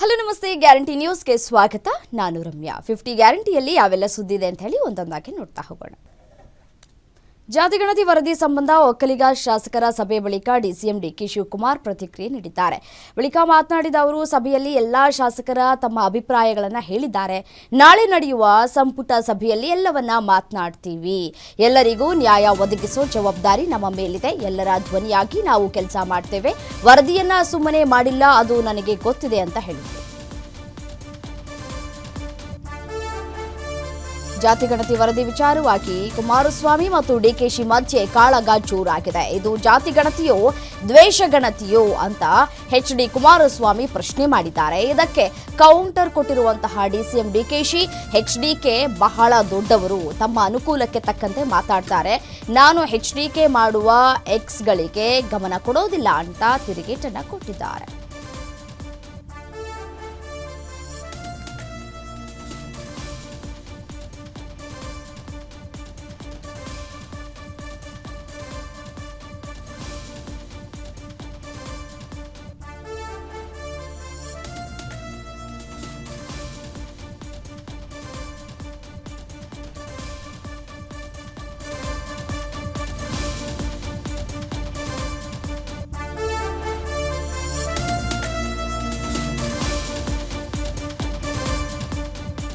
Hello ನಮಸ್ತೆ, guarantee ನ್ಯೂಸ್ಗೆ ಸ್ವಾಗತ. ನಾನು ರಮ್ಯಾ. 50 ಗ್ಯಾರಂಟಿಯಲ್ಲಿ ಯಾವೆಲ್ಲ ಸುದ್ದಿ ಇದೆ ಅಂತ ಹೇಳಿ ಒಂದೊಂದಾಗಿ ನೋಡ್ತಾ ಹೋಗೋಣ. ಜಾತಿಗಣತಿ ವರದಿ ಸಂಬಂಧ ಒಕ್ಕಲಿಗ ಶಾಸಕರ ಸಭೆ ಬಳಿಕ ಡಿಸಿಎಂ ಡಿಕೆ ಶಿವಕುಮಾರ್ ಪ್ರತಿಕ್ರಿಯೆ ನೀಡಿದ್ದಾರೆ. ಬಳಿಕ ಮಾತನಾಡಿದ ಅವರು, ಸಭೆಯಲ್ಲಿ ಎಲ್ಲಾ ಶಾಸಕರ ತಮ್ಮ ಅಭಿಪ್ರಾಯಗಳನ್ನು ಹೇಳಿದ್ದಾರೆ. ನಾಳೆ ನಡೆಯುವ ಸಂಪುಟ ಸಭೆಯಲ್ಲಿ ಎಲ್ಲವನ್ನ ಮಾತನಾಡ್ತೀವಿ. ಎಲ್ಲರಿಗೂ ನ್ಯಾಯ ಒದಗಿಸೋ ಜವಾಬ್ದಾರಿ ನಮ್ಮ ಮೇಲಿದೆ. ಎಲ್ಲರ ಧ್ವನಿಯಾಗಿ ನಾವು ಕೆಲಸ ಮಾಡ್ತೇವೆ. ವರದಿಯನ್ನ ಸುಮ್ಮನೆ ಮಾಡಿಲ್ಲ, ಅದು ನನಗೆ ಗೊತ್ತಿದೆ ಅಂತ ಹೇಳಿದರು. ಜಾತಿಗಣತಿ ವರದಿ ವಿಚಾರವಾಗಿ ಕುಮಾರಸ್ವಾಮಿ ಮತ್ತು ಡಿಕೆಶಿ ಮಧ್ಯೆ ಕಾಳಗಜೋರಾಗಿದೆ. ಇದು ಜಾತಿಗಣತಿಯೋ ದ್ವೇಷಗಣತಿಯೋ ಅಂತ ಎಚ್ಡಿ ಕುಮಾರಸ್ವಾಮಿ ಪ್ರಶ್ನೆ ಮಾಡಿದ್ದಾರೆ. ಇದಕ್ಕೆ ಕೌಂಟರ್ ಕೊಟ್ಟಿರುವಂತಹ ಡಿಸಿಎಂ ಡಿಕೆಶಿ, ಎಚ್ಡಿಕೆ ಬಹಳ ದೊಡ್ಡವರು, ತಮ್ಮ ಅನುಕೂಲಕ್ಕೆ ತಕ್ಕಂತೆ ಮಾತಾಡ್ತಾರೆ. ನಾನು ಎಚ್ಡಿಕೆ ಮಾಡುವ ಎಕ್ಸ್ಗಳಿಗೆ ಗಮನ ಕೊಡೋದಿಲ್ಲ ಅಂತ ತಿರುಗೇಟನ್ನ ಕೊಟ್ಟಿದ್ದಾರೆ.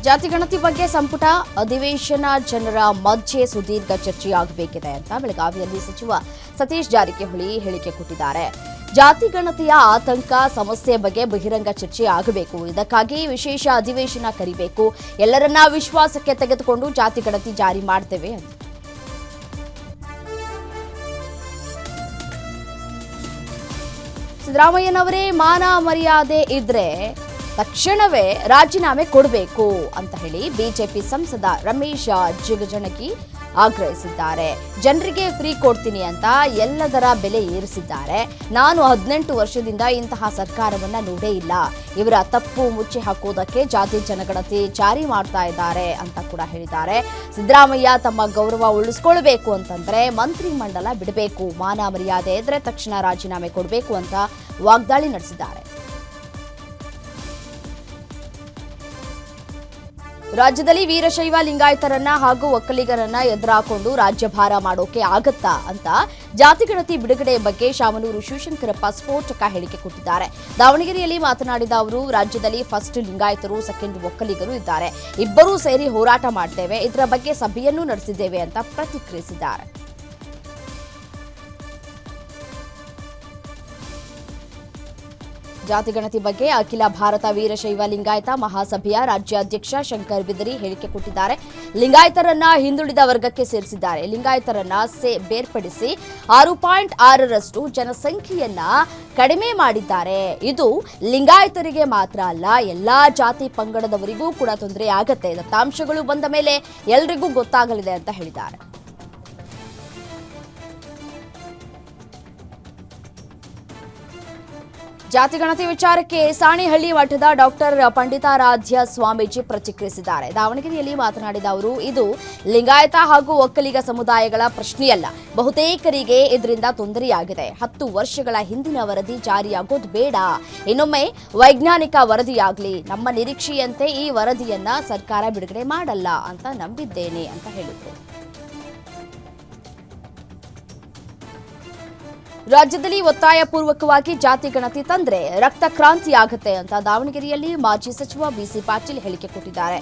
ಜಾತಿಗಣತಿ ಬಗ್ಗೆ ಸಂಪುಟ ಅಧಿವೇಶನ ಜನರ ಮಧ್ಯೆ ಸುದೀರ್ಘ ಚರ್ಚೆಯಾಗಬೇಕಿದೆ ಅಂತ ಬೆಳಗಾವಿಯಲ್ಲಿ ಸಚಿವ ಸತೀಶ್ ಜಾರಕಿಹೊಳಿ ಹೇಳಿಕೆ ಕೊಟ್ಟಿದ್ದಾರೆ. ಜಾತಿಗಣತಿಯ ಆತಂಕ, ಸಮಸ್ಯೆ ಬಗ್ಗೆ ಬಹಿರಂಗ ಚರ್ಚೆ ಆಗಬೇಕು. ಇದಕ್ಕಾಗಿ ವಿಶೇಷ ಅಧಿವೇಶನ ಕರೆಯಬೇಕು. ಎಲ್ಲರನ್ನ ವಿಶ್ವಾಸಕ್ಕೆ ತೆಗೆದುಕೊಂಡು ಜಾತಿಗಣತಿ ಜಾರಿ ಮಾಡ್ತೇವೆ ಅಂತ. ಸಿದ್ದರಾಮಯ್ಯನವರೇ ಮಾನ ಮರ್ಯಾದೆ ಇದ್ರೆ ತಕ್ಷಣವೇ ರಾಜೀನಾಮೆ ಕೊಡಬೇಕು ಅಂತ ಹೇಳಿ ಬಿಜೆಪಿ ಸಂಸದ ರಮೇಶ್ ಜಿಗಜಿಣಗಿ ಆಗ್ರಹಿಸಿದ್ದಾರೆ. ಜನರಿಗೆ ಫ್ರೀ ಕೊಡ್ತೀನಿ ಅಂತ ಎಲ್ಲದರ ಬೆಲೆ ಏರಿಸಿದ್ದಾರೆ. ನಾನು 18 ವರ್ಷದಿಂದ ಇಂತಹ ಸರ್ಕಾರವನ್ನ ನೋಡೇ ಇಲ್ಲ. ಇವರ ತಪ್ಪು ಮುಚ್ಚಿ ಹಾಕೋದಕ್ಕೆ ಜಾತಿ ಜನಗಣತಿ ಜಾರಿ ಮಾಡ್ತಾ ಇದ್ದಾರೆ ಅಂತ ಕೂಡ ಹೇಳಿದ್ದಾರೆ. ಸಿದ್ದರಾಮಯ್ಯ ತಮ್ಮ ಗೌರವ ಉಳಿಸ್ಕೊಳ್ಬೇಕು ಅಂತಂದ್ರೆ ಮಂತ್ರಿ ಮಂಡಲ ಬಿಡಬೇಕು, ಮಾನ ಮರ್ಯಾದೆ ಇದ್ರೆ ತಕ್ಷಣ ರಾಜೀನಾಮೆ ಕೊಡಬೇಕು ಅಂತ ವಾಗ್ದಾಳಿ ನಡೆಸಿದ್ದಾರೆ. ರಾಜ್ಯದಲ್ಲಿ ವೀರಶೈವ ಲಿಂಗಾಯತರನ್ನ ಹಾಗೂ ಒಕ್ಕಲಿಗರನ್ನ ಎದುರಾಕೊಂಡು ರಾಜ್ಯಭಾರ ಮಾಡೋಕೆ ಆಗತ್ತಾ ಅಂತ ಜಾತಿಗಣತಿ ಬಿಡುಗಡೆ ಬಗ್ಗೆ ಶಾಮನೂರು ಶಿವಶಂಕರಪ್ಪ ಸ್ಫೋಟಕ ಹೇಳಿಕೆ ಕೊಟ್ಟಿದ್ದಾರೆ. ದಾವಣಗೆರೆಯಲ್ಲಿ ಮಾತನಾಡಿದ ಅವರು, ರಾಜ್ಯದಲ್ಲಿ ಫಸ್ಟ್ ಲಿಂಗಾಯತರು, ಸೆಕೆಂಡ್ ಒಕ್ಕಲಿಗರು ಇದ್ದಾರೆ. ಇಬ್ಬರೂ ಸೇರಿ ಹೋರಾಟ ಮಾಡ್ತೇವೆ. ಇದರ ಬಗ್ಗೆ ಸಭೆಯನ್ನೂ ನಡೆಸಿದ್ದೇವೆ ಅಂತ ಪ್ರತಿಕ್ರಿಯಿಸಿದ್ದಾರೆ. ಜಾತಿಗಣತಿ ಬಗ್ಗೆ ಅಖಿಲ ಭಾರತ ವೀರಶೈವ ಲಿಂಗಾಯತ ಮಹಾಸಭೆಯ ರಾಜ್ಯಾಧ್ಯಕ್ಷ ಶಂಕರ್ ಬಿದರಿ ಹೇಳಿಕೆ ಕೊಟ್ಟಿದ್ದಾರೆ. ಲಿಂಗಾಯತರನ್ನ ಹಿಂದುಳಿದ ವರ್ಗಕ್ಕೆ ಸೇರಿಸಿದ್ದಾರೆ. ಲಿಂಗಾಯತರನ್ನ ಬೇರ್ಪಡಿಸಿ 6.6ರಷ್ಟು ಜನಸಂಖ್ಯೆಯನ್ನ ಕಡಿಮೆ ಮಾಡಿದ್ದಾರೆ. ಇದು ಲಿಂಗಾಯತರಿಗೆ ಮಾತ್ರ ಅಲ್ಲ, ಎಲ್ಲಾ ಜಾತಿ ಪಂಗಡದವರಿಗೂ ಕೂಡ ತೊಂದರೆ ಆಗತ್ತೆ. ದತ್ತಾಂಶಗಳು ಬಂದ ಮೇಲೆ ಎಲ್ರಿಗೂ ಗೊತ್ತಾಗಲಿದೆ ಅಂತ ಹೇಳಿದ್ದಾರೆ. ಜಾತಿಗಣತಿ ವಿಚಾರಕ್ಕೆ ಸಾಣೇಹಳ್ಳಿ ಮಠದ ಡಾಕ್ಟರ್ ಪಂಡಿತಾರಾಧ್ಯ ಸ್ವಾಮೀಜಿ ಪ್ರತಿಕ್ರಿಯಿಸಿದ್ದಾರೆ. ದಾವಣಗೆರೆಯಲ್ಲಿ ಮಾತನಾಡಿದ ಅವರು, ಇದು ಲಿಂಗಾಯತ ಹಾಗೂ ಒಕ್ಕಲಿಗ ಸಮುದಾಯಗಳ ಪ್ರಶ್ನೆಯಲ್ಲ. ಬಹುತೇಕರಿಗೆ ಇದರಿಂದ ತೊಂದರೆಯಾಗಿದೆ. 10 ವರ್ಷಗಳ ಹಿಂದಿನ ವರದಿ ಜಾರಿಯಾಗೋದು ಬೇಡ. ಇನ್ನೊಮ್ಮೆ ವೈಜ್ಞಾನಿಕ ವರದಿಯಾಗಲಿ. ನಮ್ಮ ನಿರೀಕ್ಷೆಯಂತೆ ಈ ವರದಿಯನ್ನ ಸರ್ಕಾರ ಬಿಡುಗಡೆ ಮಾಡಲ್ಲ ಅಂತ ನಂಬಿದ್ದೇನೆ ಅಂತ ಹೇಳಿದರು. ರಾಜ್ಯದಲ್ಲಿ ಒತ್ತಾಯಪೂರ್ವಕವಾಗಿ ಜಾತಿ ಗಣತಿ ತಂದ್ರೆ ರಕ್ತ ಕ್ರಾಂತಿ ಆಗುತ್ತೆ ಅಂತ ದಾವಣಗೆರೆಯಲ್ಲಿ ಮಾಜಿ ಸಚಿವ ಬಿಸಿ ಪಾಟೀಲ್ ಹೇಳಿಕೆ ಕೊಟ್ಟಿದ್ದಾರೆ.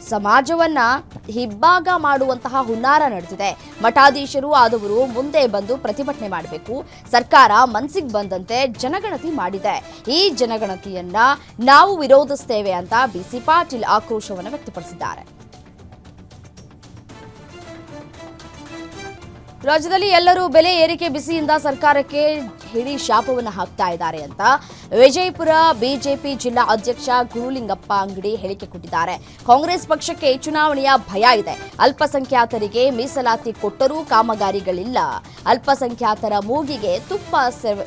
ಸಮಾಜವನ್ನ ಹಿಬ್ಬಾಗ ಮಾಡುವಂತಹ ಹುನ್ನಾರ ನಡೆದಿದೆ. ಮಠಾಧೀಶರು ಆದವರು ಮುಂದೆ ಬಂದು ಪ್ರತಿಭಟನೆ ಮಾಡಬೇಕು. ಸರ್ಕಾರ ಮನಸ್ಸಿಗೆ ಬಂದಂತೆ ಜನಗಣತಿ ಮಾಡಿದೆ. ಈ ಜನಗಣತಿಯನ್ನ ನಾವು ವಿರೋಧಿಸ್ತೇವೆ ಅಂತ ಬಿಸಿ ಪಾಟೀಲ್ ಆಕ್ರೋಶವನ್ನು ವ್ಯಕ್ತಪಡಿಸಿದ್ದಾರೆ. ರಾಜ್ಯದಲ್ಲಿ ಎಲ್ಲರೂ ಬೆಲೆ ಏರಿಕೆ ಬಿಸಿಯಿಂದ ಸರ್ಕಾರಕ್ಕೆ ಹಿಡಿ ಶಾಪವನ್ನು ಹಾಕ್ತಾ ಇದ್ದಾರೆ ಅಂತ ವಿಜಯಪುರ ಬಿಜೆಪಿ ಜಿಲ್ಲಾ ಅಧ್ಯಕ್ಷ ಗುರುಲಿಂಗಪ್ಪ ಅಂಗಡಿ ಹೇಳಿಕೆ ಕೊಟ್ಟಿದ್ದಾರೆ. ಕಾಂಗ್ರೆಸ್ ಪಕ್ಷಕ್ಕೆ ಚುನಾವಣೆಯ ಭಯ ಇದೆ. ಅಲ್ಪಸಂಖ್ಯಾತರಿಗೆ ಮೀಸಲಾತಿ ಕೊಟ್ಟರೂ ಕಾಮಗಾರಿಗಳಿಲ್ಲ. ಅಲ್ಪಸಂಖ್ಯಾತರ ಮೂಗಿಗೆ ತುಪ್ಪ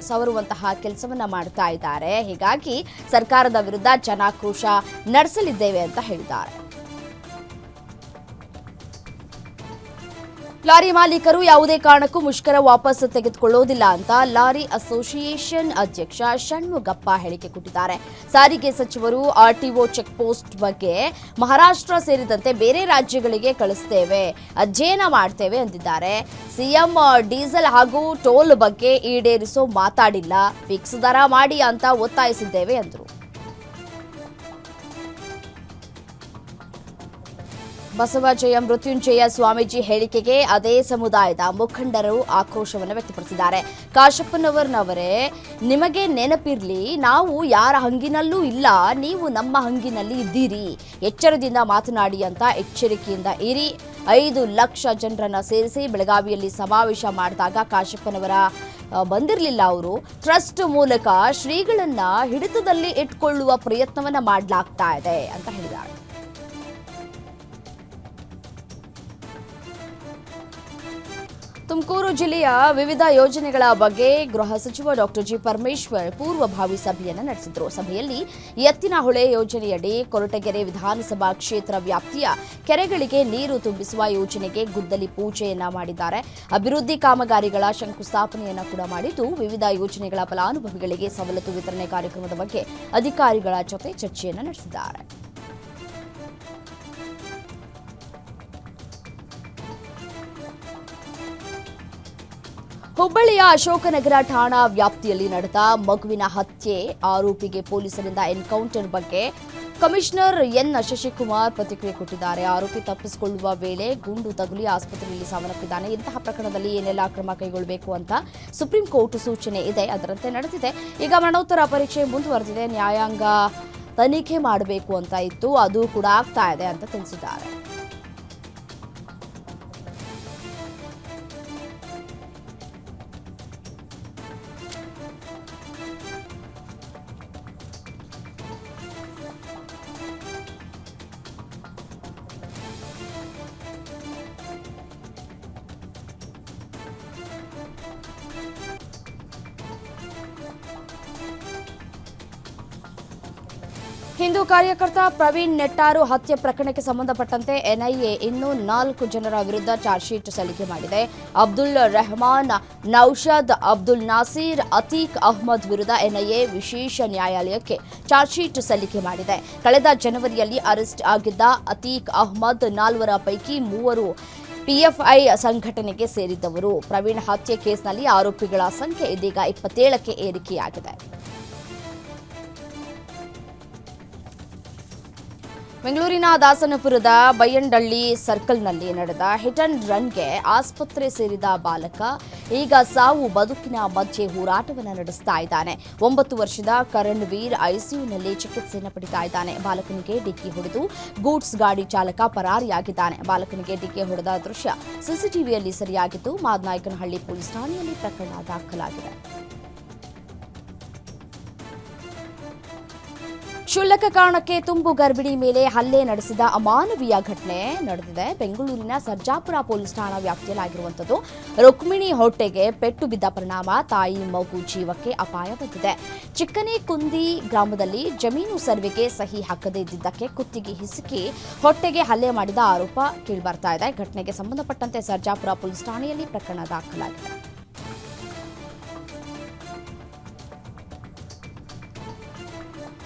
ಸವರುವಂತಹ ಕೆಲಸವನ್ನ ಮಾಡ್ತಾ ಇದ್ದಾರೆ. ಹೀಗಾಗಿ ಸರ್ಕಾರದ ವಿರುದ್ಧ ಜನಾಕ್ರೋಶ ನಡೆಸಲಿದ್ದೇವೆ ಅಂತ ಹೇಳಿದ್ದಾರೆ. ಲಾರಿ ಮಾಲೀಕರು ಯಾವುದೇ ಕಾರಣಕ್ಕೂ ಮುಷ್ಕರ ವಾಪಸ್ ತೆಗೆದುಕೊಳ್ಳೋದಿಲ್ಲ ಅಂತ ಲಾರಿ ಅಸೋಸಿಯೇಷನ್ ಅಧ್ಯಕ್ಷ ಷಣ್ಮುಗಪ್ಪ ಹೇಳಿಕೆ ಕೊಟ್ಟಿದ್ದಾರೆ. ಸಾರಿಗೆ ಸಚಿವರು ಆರ್ಟಿಒ ಚೆಕ್ ಪೋಸ್ಟ್ ಬಗ್ಗೆ ಮಹಾರಾಷ್ಟ್ರ ಸೇರಿದಂತೆ ಬೇರೆ ರಾಜ್ಯಗಳಿಗೆ ಕಳಿಸ್ತೇವೆ, ಅಧ್ಯಯನ ಮಾಡ್ತೇವೆ ಅಂದಿದ್ದಾರೆ. ಸಿಎಂ ಡೀಸೆಲ್ ಹಾಗೂ ಟೋಲ್ ಬಗ್ಗೆ ಈಡೇರಿಸೋ ಮಾತಾಡಿಲ್ಲ, ಫಿಕ್ಸ್ ದರ ಮಾಡಿ ಅಂತ ಒತ್ತಾಯಿಸಿದ್ದೇವೆ ಎಂದರು. ಬಸವಜಯ ಮೃತ್ಯುಂಜಯ ಸ್ವಾಮೀಜಿ ಹೇಳಿಕೆಗೆ ಅದೇ ಸಮುದಾಯದ ಮುಖಂಡರು ಆಕ್ರೋಶವನ್ನು ವ್ಯಕ್ತಪಡಿಸಿದ್ದಾರೆ. ಕಾಶಪ್ಪನವರನವರೇ, ನಿಮಗೆ ನೆನಪಿರ್ಲಿ, ನಾವು ಯಾರ ಹಂಗಿನಲ್ಲೂ ಇಲ್ಲ, ನೀವು ನಮ್ಮ ಹಂಗಿನಲ್ಲಿ ಇದ್ದೀರಿ, ಎಚ್ಚರದಿಂದ ಮಾತನಾಡಿ ಅಂತ ಎಚ್ಚರಿಕೆಯಿಂದ ಇರಿ. 5 ಲಕ್ಷ ಜನರನ್ನ ಸೇರಿಸಿ ಬೆಳಗಾವಿಯಲ್ಲಿ ಸಮಾವೇಶ ಮಾಡಿದಾಗ ಕಾಶಪ್ಪನವರ ಬಂದಿರಲಿಲ್ಲ. ಅವರು ಟ್ರಸ್ಟ್ ಮೂಲಕ ಶ್ರೀಗಳನ್ನ ಹಿಡಿತದಲ್ಲಿ ಇಟ್ಕೊಳ್ಳುವ ಪ್ರಯತ್ನವನ್ನ ಮಾಡಲಾಗ್ತಾ ಇದೆ ಅಂತ ಹೇಳಿದ್ದಾರೆ. ತುಮಕೂರು ಜಿಲ್ಲೆಯ ವಿವಿಧ ಯೋಜನೆಗಳ ಬಗ್ಗೆ ಗೃಹ ಸಚಿವ ಡಾಕ್ಟರ್ ಜಿ ಪರಮೇಶ್ವರ್ ಪೂರ್ವಭಾವಿ ಸಭೆಯನ್ನು ನಡೆಸಿದರು. ಸಭೆಯಲ್ಲಿ ಎತ್ತಿನಹೊಳೆ ಯೋಜನೆಯಡಿ ಕೊರಟಗೆರೆ ವಿಧಾನಸಭಾ ಕ್ಷೇತ್ರ ವ್ಯಾಪ್ತಿಯ ಕೆರೆಗಳಿಗೆ ನೀರು ತುಂಬಿಸುವ ಯೋಜನೆಗೆ ಗುದ್ದಲಿ ಪೂಜೆಯನ್ನ ಮಾಡಿದ್ದಾರೆ. ಅಭಿವೃದ್ಧಿ ಕಾಮಗಾರಿಗಳ ಶಂಕುಸ್ಥಾಪನೆಯನ್ನ ಕೂಡ ಮಾಡಿದ್ದು, ವಿವಿಧ ಯೋಜನೆಗಳ ಫಲಾನುಭವಿಗಳಿಗೆ ಸವಲತ್ತು ವಿತರಣೆ ಕಾರ್ಯಕ್ರಮದ ಬಗ್ಗೆ ಅಧಿಕಾರಿಗಳ ಜೊತೆ ಚರ್ಚೆಯನ್ನು ನಡೆಸಿದ್ದಾರೆ. ಹುಬ್ಬಳ್ಳಿಯ ಅಶೋಕನಗರ ಠಾಣಾ ವ್ಯಾಪ್ತಿಯಲ್ಲಿ ನಡೆದ ಮಗುವಿನ ಹತ್ಯೆ ಆರೋಪಿಗೆ ಪೊಲೀಸರಿಂದ ಎನ್ಕೌಂಟರ್ ಬಗ್ಗೆ ಕಮಿಷನರ್ ಎನ್ ಶಶಿಕುಮಾರ್ ಪ್ರತಿಕ್ರಿಯೆ ಕೊಟ್ಟಿದ್ದಾರೆ. ಆರೋಪಿ ತಪ್ಪಿಸಿಕೊಳ್ಳುವ ವೇಳೆ ಗುಂಡು ತಗುಲಿ ಆಸ್ಪತ್ರೆಯಲ್ಲಿ ಸಾವನ್ನಪ್ಪಿದ್ದಾನೆ. ಇಂತಹ ಪ್ರಕರಣದಲ್ಲಿ ಏನೆಲ್ಲ ಕ್ರಮ ಕೈಗೊಳ್ಳಬೇಕು ಅಂತ ಸುಪ್ರೀಂ ಕೋರ್ಟ್ ಸೂಚನೆ ಇದೆ, ಅದರಂತೆ ನಡೆದಿದೆ. ಈಗ ಮರಣೋತ್ತರ ಪರೀಕ್ಷೆ ಮುಂದುವರೆದಿದೆ, ನ್ಯಾಯಾಂಗ ತನಿಖೆ ಮಾಡಬೇಕು ಅಂತ ಇತ್ತು, ಅದು ಕೂಡ ಆಗ್ತಾ ಇದೆ ಅಂತ ತಿಳಿಸಿದ್ದಾರೆ. ಹಿಂದೂ ಕಾರ್ಯಕರ್ತ ಪ್ರವೀಣ್ ನೆಟ್ಟಾರು ಹತ್ಯೆ ಪ್ರಕರಣಕ್ಕೆ ಸಂಬಂಧಪಟ್ಟಂತೆ ಎನ್ಐಎ ಇನ್ನೂ 4 ಜನರ ವಿರುದ್ಧ ಚಾರ್ಜ್ ಶೀಟ್ ಸಲ್ಲಿಕೆ ಮಾಡಿದೆ. ಅಬ್ದುಲ್ ರೆಹಮಾನ್, ನೌಷದ್, ಅಬ್ದುಲ್ ನಾಸೀರ್, ಅತೀಕ್ ಅಹ್ಮದ್ ವಿರುದ್ಧ ಎನ್ಐಎ ವಿಶೇಷ ನ್ಯಾಯಾಲಯಕ್ಕೆ ಚಾರ್ಜ್ ಶೀಟ್ ಸಲ್ಲಿಕೆ ಮಾಡಿದೆ. ಕಳೆದ ಜನವರಿಯಲ್ಲಿ ಅರೆಸ್ಟ್ ಆಗಿದ್ದ ಅತೀಕ್ ಅಹ್ಮದ್ 4 ಪೈಕಿ 3 ಪಿಎಫ್ಐ ಸಂಘಟನೆಗೆ ಸೇರಿದ್ದವರು. ಪ್ರವೀಣ್ ಹತ್ಯೆ ಕೇಸ್ನಲ್ಲಿ ಆರೋಪಿಗಳ ಸಂಖ್ಯೆ ಇದೀಗ 27ಕ್ಕೆ ಏರಿಕೆಯಾಗಿದೆ. ಬೆಂಗಳೂರಿನ ದಾಸನಪುರದ ಬೈಯಂಡಳ್ಳಿ ಸರ್ಕಲ್ನಲ್ಲಿ ನಡೆದ ಹಿಟ್ ಅಂಡ್ ರನ್ಗೆ ಆಸ್ಪತ್ರೆ ಸೇರಿದ ಬಾಲಕ ಈಗ ಸಾವು ಬದುಕಿನ ಮಧ್ಯೆ ಹೋರಾಟವನ್ನು ನಡೆಸ್ತಾ ಇದ್ದಾನೆ. 9 ವರ್ಷದ ಕರಣ್-ವೀರ್ ಐಸಿಯುನಲ್ಲಿ ಚಿಕಿತ್ಸೆಯನ್ನು ಪಡಿತಾ ಇದ್ದಾನೆ. ಬಾಲಕನಿಗೆ ಡಿಕ್ಕಿ ಹೊಡೆದು ಗೂಡ್ಸ್ ಗಾಡಿ ಚಾಲಕ ಪರಾರಿಯಾಗಿದ್ದಾನೆ. ಬಾಲಕನಿಗೆ ಡಿಕ್ಕಿ ಹೊಡೆದ ದೃಶ್ಯ ಸಿಸಿಟಿವಿಯಲ್ಲಿ ಸೆರೆಯಾಗಿದ್ದು, ಮಾದನಾಯಕನಹಳ್ಳಿ ಪೊಲೀಸ್ ಠಾಣೆಯಲ್ಲಿ ಪ್ರಕರಣ ದಾಖಲಾಗಿದೆ. ಕ್ಷುಲ್ಲಕ ಕಾರಣಕ್ಕೆ ತುಂಬು ಗರ್ಭಿಣಿ ಮೇಲೆ ಹಲ್ಲೆ ನಡೆಸಿದ ಅಮಾನವೀಯ ಘಟನೆ ನಡೆದಿದೆ. ಬೆಂಗಳೂರಿನ ಸರ್ಜಾಪುರ ಪೊಲೀಸ್ ಠಾಣಾ ವ್ಯಾಪ್ತಿಯಲ್ಲಾಗಿರುವಂಥದ್ದು. ರುಕ್ಮಿಣಿ ಹೊಟ್ಟೆಗೆ ಪೆಟ್ಟು ಬಿದ್ದ ಪರಿಣಾಮ ತಾಯಿ ಮಗು ಜೀವಕ್ಕೆ ಅಪಾಯ ಬಂದಿದೆ. ಚಿಕ್ಕನೇಕುಂದಿ ಗ್ರಾಮದಲ್ಲಿ ಜಮೀನು ಸರ್ವೆಗೆ ಸಹಿ ಹಾಕದೇ ಇದ್ದಿದ್ದಕ್ಕೆ ಕುತ್ತಿಗೆ ಹಿಸುಕಿ ಹೊಟ್ಟೆಗೆ ಹಲ್ಲೆ ಮಾಡಿದ ಆರೋಪ ಕೇಳಿಬರ್ತಾ ಇದೆ. ಘಟನೆಗೆ ಸಂಬಂಧಪಟ್ಟಂತೆ ಸರ್ಜಾಪುರ ಪೊಲೀಸ್ ಠಾಣೆಯಲ್ಲಿ ಪ್ರಕರಣ ದಾಖಲಾಗಿದೆ.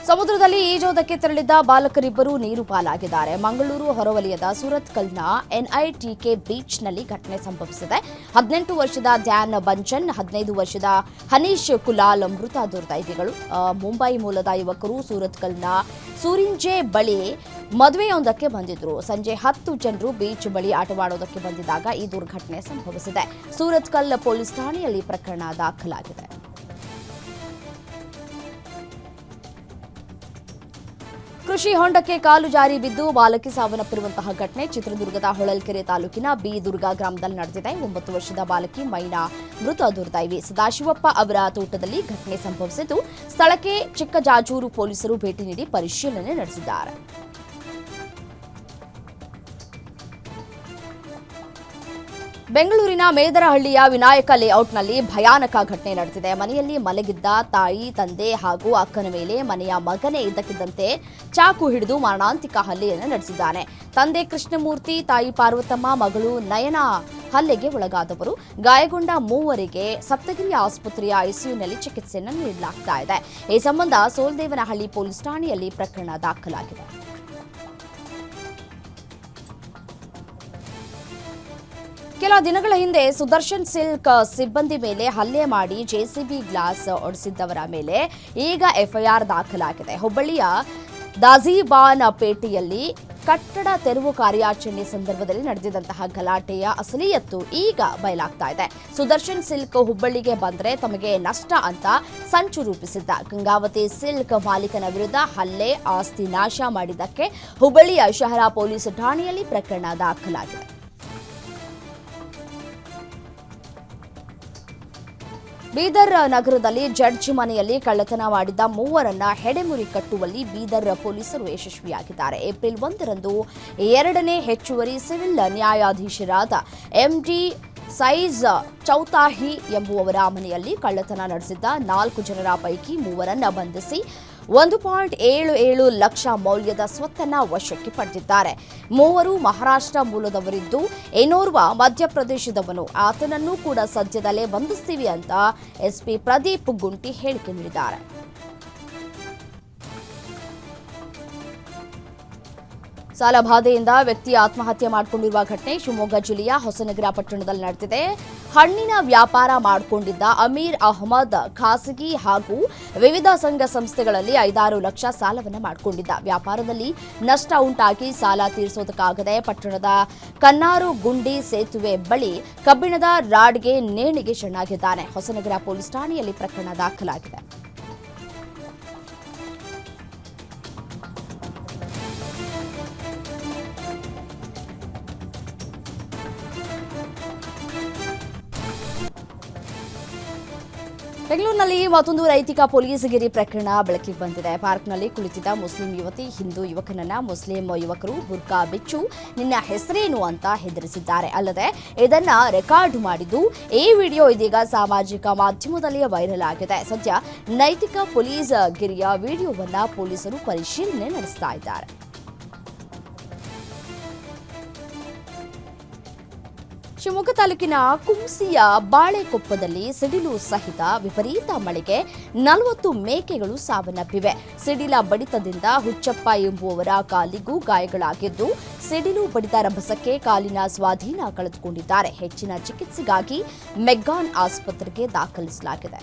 ಸಮುದ್ರದಲ್ಲಿ ಈಜೋದಕ್ಕೆ ತೆರಳಿದ್ದ ಬಾಲಕರಿಬ್ಬರು ನೀರು ಪಾಲಾಗಿದ್ದಾರೆ. ಮಂಗಳೂರು ಹೊರವಲಯದ ಸುರತ್ಕಲ್ನ ಎನ್ಐಟಿಕೆ ಬೀಚ್ನಲ್ಲಿ ಘಟನೆ ಸಂಭವಿಸಿದೆ. 18 ವರ್ಷದ ಧ್ಯಾನ್ ಬಂಚನ್, 15 ವರ್ಷದ ಹನೀಶ್ ಕುಲಾಲ್ ಮೃತ ದುರ್ದೈವಿಗಳು. ಮುಂಬೈ ಮೂಲದ ಯುವಕರು ಸೂರತ್ಕಲ್ನ ಸೂರಿಂಜೆ ಬಳಿ ಮದುವೆಯೊಂದಕ್ಕೆ ಬಂದಿದ್ರು. ಸಂಜೆ 10 ಜನರು ಬೀಚ್ ಬಳಿ ಆಟವಾಡೋದಕ್ಕೆ ಬಂದಿದ್ದಾಗ ಈ ದುರ್ಘಟನೆ ಸಂಭವಿಸಿದೆ. ಸೂರತ್ಕಲ್ ಪೊಲೀಸ್ ಠಾಣೆಯಲ್ಲಿ ಪ್ರಕರಣ ದಾಖಲಾಗಿದೆ. ಕೃಷಿ ಹೊಂಡಕ್ಕೆ ಕಾಲು ಜಾರಿ ಬಿದ್ದು ಬಾಲಕಿ ಸಾವನ್ನಪ್ಪಿರುವಂತಹ ಘಟನೆ ಚಿತ್ರದುರ್ಗದ ಹೊಳಲ್ಕೆರೆ ತಾಲೂಕಿನ ಬಿ ದುರ್ಗಾ ಗ್ರಾಮದಲ್ಲಿ ನಡೆದಿದೆ. 9 ವರ್ಷದ ಬಾಲಕಿ ಮೈನಾ ಮೃತ ದುರ್ದೈವಿ. ಸದಾಶಿವಪ್ಪ ಅವರ ತೋಟದಲ್ಲಿ ಘಟನೆ ಸಂಭವಿಸಿದ್ದು, ಸ್ಥಳಕ್ಕೆ ಚಿಕ್ಕಜಾಜೂರು ಪೊಲೀಸರು ಭೇಟಿ ನೀಡಿ ಪರಿಶೀಲನೆ ನಡೆಸಿದ್ದಾರೆ. ಬೆಂಗಳೂರಿನ ಮೇದರಹಳ್ಳಿಯ ವಿನಾಯಕ ಲೇಔಟ್ನಲ್ಲಿ ಭಯಾನಕ ಘಟನೆ ನಡೆದಿದೆ. ಮನೆಯಲ್ಲಿ ಮಲಗಿದ್ದ ತಾಯಿ, ತಂದೆ ಹಾಗೂ ಅಕ್ಕನ ಮೇಲೆ ಮನೆಯ ಮಗನೇ ಇದ್ದಕ್ಕಿದ್ದಂತೆ ಚಾಕು ಹಿಡಿದು ಮಾರಣಾಂತಿಕ ಹಲ್ಲೆಯನ್ನು ನಡೆಸಿದ್ದಾನೆ. ತಂದೆ ಕೃಷ್ಣಮೂರ್ತಿ, ತಾಯಿ ಪಾರ್ವತಮ್ಮ, ಮಗಳು ನಯನಾ ಹಲ್ಲೆಗೆ ಒಳಗಾದವರು. ಗಾಯಗೊಂಡ ಮೂವರಿಗೆ ಸಪ್ತಗಿರಿ ಆಸ್ಪತ್ರೆಯ ಐಸಿಯುನಲ್ಲಿ ಚಿಕಿತ್ಸೆಯನ್ನು ನೀಡಲಾಗ್ತಾ ಇದೆ. ಈ ಸಂಬಂಧ ಸೋಲ್ದೇವನಹಳ್ಳಿ ಪೊಲೀಸ್ ಠಾಣೆಯಲ್ಲಿ ಪ್ರಕರಣ ದಾಖಲಾಗಿದೆ. ಕೆಲ ದಿನಗಳ ಹಿಂದೆ ಸುದರ್ಶನ್ ಸಿಲ್ಕ್ ಸಿಬ್ಬಂದಿ ಮೇಲೆ ಹಲ್ಲೆ ಮಾಡಿ ಜೆಸಿಬಿ ಗ್ಲಾಸ್ ಒಡೆಸಿದ್ದವರ ಮೇಲೆ ಈಗ ಎಫ್ಐಆರ್ ದಾಖಲಾಗಿದೆ. ಹುಬ್ಬಳ್ಳಿಯ ದಾಜಿಬಾನ್ ಪೇಟೆಯಲ್ಲಿ ಕಟ್ಟಡ ತೆರವು ಕಾರ್ಯಾಚರಣೆ ಸಂದರ್ಭದಲ್ಲಿ ನಡೆದಿದ್ದಂತಹ ಗಲಾಟೆಯ ಅಸಲಿಯತ್ತು ಈಗ ಬಯಲಾಗ್ತಾ ಇದೆ. ಸುದರ್ಶನ್ ಸಿಲ್ಕ್ ಹುಬ್ಬಳ್ಳಿಗೆ ಬಂದ್ರೆ ತಮಗೆ ನಷ್ಟ ಅಂತ ಸಂಚು ರೂಪಿಸಿದ್ದ ಗಂಗಾವತಿ ಸಿಲ್ಕ್ ಮಾಲೀಕನ ವಿರುದ್ಧ ಹಲ್ಲೆ, ಆಸ್ತಿ ನಾಶ ಮಾಡಿದ್ದಕ್ಕೆ ಹುಬ್ಬಳ್ಳಿಯ ಶಹರ ಪೊಲೀಸ್ ಠಾಣೆಯಲ್ಲಿ ಪ್ರಕರಣ ದಾಖಲಾಗಿದೆ. ಬೀದರ್ ನಗರದಲ್ಲಿ ಜಡ್ಜ್ ಮನೆಯಲ್ಲಿ ಕಳ್ಳತನ ಮಾಡಿದ್ದ ಮೂವರನ್ನ ಹೆಡೆಮುರಿ ಕಟ್ಟುವಲ್ಲಿ ಬೀದರ್ ಪೊಲೀಸರು ಯಶಸ್ವಿಯಾಗಿದ್ದಾರೆ. ಏಪ್ರಿಲ್ 1ರಂದು 2ನೇ ಹೆಚ್ಚುವರಿ ಸಿವಿಲ್ ನ್ಯಾಯಾಧೀಶರಾದ ಎಂಡಿ ಸೈಜ್ ಚೌತಾಹಿ ಎಂಬುವವರ ಮನೆಯಲ್ಲಿ ಕಳ್ಳತನ ನಡೆಸಿದ್ದ 4 ಜನರ ಪೈಕಿ 3ರನ್ನ ಬಂಧಿಸಿ 1.77 ಲಕ್ಷ ಮೌಲ್ಯದ ಸ್ವತ್ತನ್ನ ವಶಕ್ಕೆ ಪಡೆದಿದ್ದಾರೆ. 3 ಮಹಾರಾಷ್ಟ್ರ ಮೂಲದವರಿದ್ದು ಇನ್ನೋರ್ವ ಮಧ್ಯಪ್ರದೇಶದವನು. ಆತನನ್ನು ಕೂಡ ಸದ್ಯದಲ್ಲೇ ಬಂಧಿಸ್ತೀವಿ ಅಂತ ಎಸ್ಪಿ ಪ್ರದೀಪ್ ಗುಂಟಿ ಹೇಳಿಕೆ ನೀಡಿದ್ದಾರೆ. ಸಾಲಬಾಧೆಯಿಂದ ವ್ಯಕ್ತಿ ಆತ್ಮಹತ್ಯೆ ಮಾಡಿಕೊಂಡಿರುವ ಘಟನೆ ಶಿವಮೊಗ್ಗ ಜಿಲ್ಲೆಯ ಹೊಸನಗರ ಪಟ್ಟಣದಲ್ಲಿ ನಡೆದಿದೆ. ಹಣ್ಣಿನ ವ್ಯಾಪಾರ ಮಾಡಿಕೊಂಡಿದ್ದ ಅಮೀರ್ ಅಹಮದ್ ಖಾಸಗಿ ಹಾಗೂ ವಿವಿಧ ಸಂಘ ಸಂಸ್ಥೆಗಳಲ್ಲಿ 5-6 ಲಕ್ಷ ಸಾಲವನ್ನು ಮಾಡಿಕೊಂಡಿದ್ದ. ವ್ಯಾಪಾರದಲ್ಲಿ ನಷ್ಟ ಉಂಟಾಗಿ ಸಾಲ ತೀರಿಸೋದಕ್ಕಾಗದೆ ಪಟ್ಟಣದ ಕನ್ನಾರು ಗುಂಡಿ ಸೇತುವೆ ಬಳಿ ಕಬ್ಬಿಣದ ರಾಡ್ಗೆ ನೇಣಿಗೆ ಶರಣಾಗಿದ್ದಾನೆ. ಹೊಸನಗರ ಪೊಲೀಸ್ ಠಾಣೆಯಲ್ಲಿ ಪ್ರಕರಣ ದಾಖಲಾಗಿದೆ. ಬೆಂಗಳೂರಿನಲ್ಲಿ ಮತ್ತೊಂದು ನೈತಿಕ ಪೊಲೀಸ್ಗಿರಿ ಪ್ರಕರಣ ಬೆಳಕಿಗೆ ಬಂದಿದೆ. ಪಾರ್ಕ್ನಲ್ಲಿ ಕುಳಿತಿದ್ದ ಮುಸ್ಲಿಂ ಯುವತಿ ಹಿಂದೂ ಯುವಕನನ್ನ ಮುಸ್ಲಿಂ ಯುವಕರು ಬುರ್ಕಾ ಬಿಚ್ಚು ನಿನ್ನ ಹೆಸರೇನು ಅಂತ ಹೆದರಿಸಿದ್ದಾರೆ. ಅಲ್ಲದೆ ಇದನ್ನ ರೆಕಾರ್ಡ್ ಮಾಡಿದ್ದು ಈ ವಿಡಿಯೋ ಇದೀಗ ಸಾಮಾಜಿಕ ಮಾಧ್ಯಮದಲ್ಲಿ ವೈರಲ್ ಆಗಿದೆ. ಸದ್ಯ ನೈತಿಕ ಪೊಲೀಸ್ ಗಿರಿಯ ವಿಡಿಯೋವನ್ನ ಪೊಲೀಸರು ಪರಿಶೀಲನೆ ನಡೆಸ್ತಾ ಇದ್ದಾರೆ. ಶಿವಮೊಗ್ಗ ತಾಲೂಕಿನ ಕುಂಸಿಯ ಬಾಳೆಕೊಪ್ಪದಲ್ಲಿ ಸಿಡಿಲು ಸಹಿತ ವಿಪರೀತ ಮಳೆಗೆ 40 ಮೇಕೆಗಳು ಸಾವನ್ನಪ್ಪಿವೆ. ಸಿಡಿಲ ಬಡಿತದಿಂದ ಹುಚ್ಚಪ್ಪ ಎಂಬುವವರ ಕಾಲಿಗೂ ಗಾಯಗಳಾಗಿದ್ದು ಸಿಡಿಲು ಬಡಿತ ರಭಸಕ್ಕೆ ಕಾಲಿನ ಸ್ವಾಧೀನ ಕಳೆದುಕೊಂಡಿದ್ದಾರೆ. ಹೆಚ್ಚಿನ ಚಿಕಿತ್ಸೆಗಾಗಿ ಮೆಗ್ಗಾನ್ ಆಸ್ಪತ್ರೆಗೆ ದಾಖಲಿಸಲಾಗಿದೆ.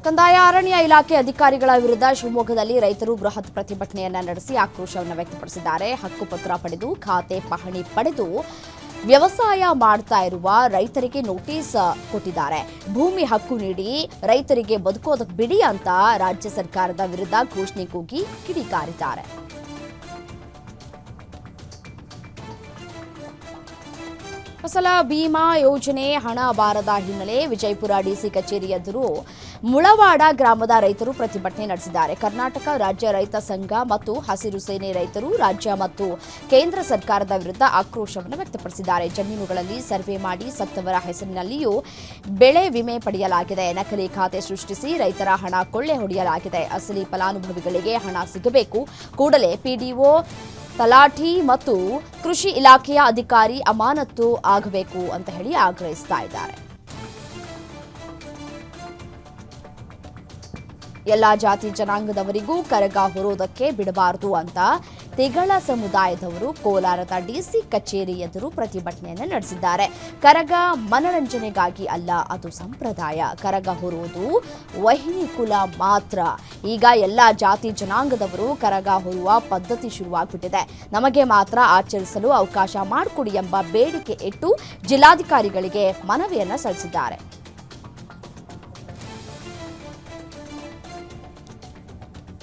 ಕಂದಾಯ ಅರಣ್ಯ ಇಲಾಖೆ ಅಧಿಕಾರಿಗಳ ವಿರುದ್ಧ ಶಿವಮೊಗ್ಗದಲ್ಲಿ ರೈತರು ಬೃಹತ್ ಪ್ರತಿಭಟನೆಯನ್ನ ನಡೆಸಿ ಆಕ್ರೋಶವನ್ನು ವ್ಯಕ್ತಪಡಿಸಿದ್ದಾರೆ. ಹಕ್ಕುಪತ್ರ ಪಡೆದು ಖಾತೆ ಪಹಣಿ ಪಡೆದು ವ್ಯವಸಾಯ ಮಾಡ್ತಾ ಇರುವ ರೈತರಿಗೆ ನೋಟಿಸ್ ಕೊಟ್ಟಿದ್ದಾರೆ. ಭೂಮಿ ಹಕ್ಕು ನೀಡಿ ರೈತರಿಗೆ ಬದುಕೋದಕ್ಕೆ ಬಿಡಿ ಅಂತ ರಾಜ್ಯ ಸರ್ಕಾರದ ವಿರುದ್ಧ ಘೋಷಣೆ ಕೂಗಿ ಕಿಡಿಕಾರಿದ್ದಾರೆ. ಫಸಲ ಬಿಮಾ ಯೋಜನೆ ಹಣ ಬಾರದ ಹಿನ್ನೆಲೆ ವಿಜಯಪುರ ಡಿಸಿ ಕಚೇರಿ ಎದುರು ಮುಳವಾಡ ಗ್ರಾಮದ ರೈತರು ಪ್ರತಿಭಟನೆ ನಡೆಸಿದ್ದಾರೆ. ಕರ್ನಾಟಕ ರಾಜ್ಯ ರೈತ ಸಂಘ ಮತ್ತು ಹಸಿರು ಸೇನೆ ರೈತರು ರಾಜ್ಯ ಮತ್ತು ಕೇಂದ್ರ ಸರ್ಕಾರದ ವಿರುದ್ಧ ಆಕ್ರೋಶವನ್ನು ವ್ಯಕ್ತಪಡಿಸಿದ್ದಾರೆ. ಜಮೀನುಗಳಲ್ಲಿ ಸರ್ವೆ ಮಾಡಿ ಸತ್ತವರ ಹೆಸರಿನಲ್ಲಿಯೂ ಬೆಳೆ ವಿಮೆ ಪಡೆಯಲಾಗಿದೆ. ನಕಲಿ ಖಾತೆ ಸೃಷ್ಟಿಸಿ ರೈತರ ಹಣ ಕೊಳ್ಳೆ ಹೊಡೆಯಲಾಗಿದೆ. ಅಸಲಿ ಫಲಾನುಭವಿಗಳಿಗೆ ಹಣ ಸಿಗಬೇಕು. ಕೂಡಲೇ ಪಿಡಿಒ, ತಲಾಠಿ ಮತ್ತು ಕೃಷಿ ಇಲಾಖೆಯ ಅಧಿಕಾರಿ ಅಮಾನತು ಆಗಬೇಕು ಅಂತ ಹೇಳಿ ಆಗ್ರಹಿಸ್ತಾ ಇದ್ದಾರೆ. ಎಲ್ಲ ಜಾತಿ ಜನಾಂಗದವರಿಗೂ ಕರಗ ಹೊರೋದಕ್ಕೆ ಬಿಡಬಾರದು ಅಂತ ತಿಗಳ ಸಮುದಾಯದವರು ಕೋಲಾರದ ಡಿಸಿ ಕಚೇರಿ ಎದುರು ಪ್ರತಿಭಟನೆಯನ್ನು ನಡೆಸಿದ್ದಾರೆ. ಕರಗ ಮನರಂಜನೆಗಾಗಿ ಅಲ್ಲ, ಅದು ಸಂಪ್ರದಾಯ. ಕರಗ ಹೊರುವುದು ವಹಿನಿ ಕುಲ ಮಾತ್ರ. ಈಗ ಎಲ್ಲ ಜಾತಿ ಜನಾಂಗದವರು ಕರಗ ಹೊರುವ ಪದ್ಧತಿ ಶುರುವಾಗ್ಬಿಟ್ಟಿದೆ. ನಮಗೆ ಮಾತ್ರ ಆಚರಿಸಲು ಅವಕಾಶ ಮಾಡಿಕೊಡಿ ಎಂಬ ಬೇಡಿಕೆ ಇಟ್ಟು ಜಿಲ್ಲಾಧಿಕಾರಿಗಳಿಗೆ ಮನವಿಯನ್ನ ಸಲ್ಲಿಸಿದ್ದಾರೆ.